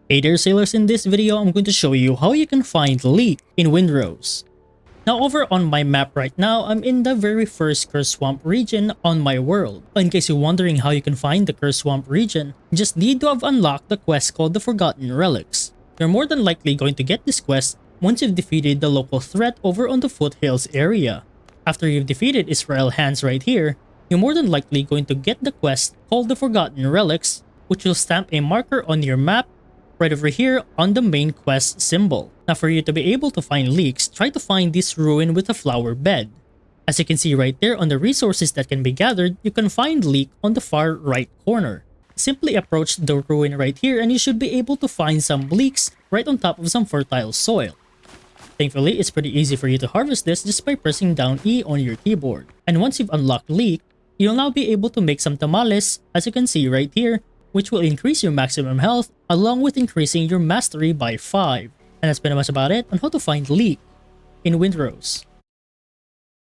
Hey there sailors, in this video I'm going to show you how you can find Leek in Windrose. Now over on my map right now, I'm in the very first Curse Swamp region on my world. In case you're wondering how you can find the Curse Swamp region, you just need to have unlocked the quest called the Forgotten Relics. You're more than likely going to get this quest once you've defeated the local threat over on the foothills area. After you've defeated Israel Hands right here, you're more than likely going to get the quest called the Forgotten Relics, which will stamp a marker on your map right over here on the main quest symbol. Now for you to be able to find leeks, try to find this ruin with a flower bed. As you can see right there on the resources that can be gathered, you can find leek on the far right corner. Simply approach the ruin right here and you should be able to find some leeks right on top of some fertile soil. Thankfully, it's pretty easy for you to harvest this just by pressing down E on your keyboard. And once you've unlocked leek, you'll now be able to make some tamales, as you can see right here, which will increase your maximum health along with increasing your mastery by 5. And that's pretty much about it on how to find Leek in Windrose.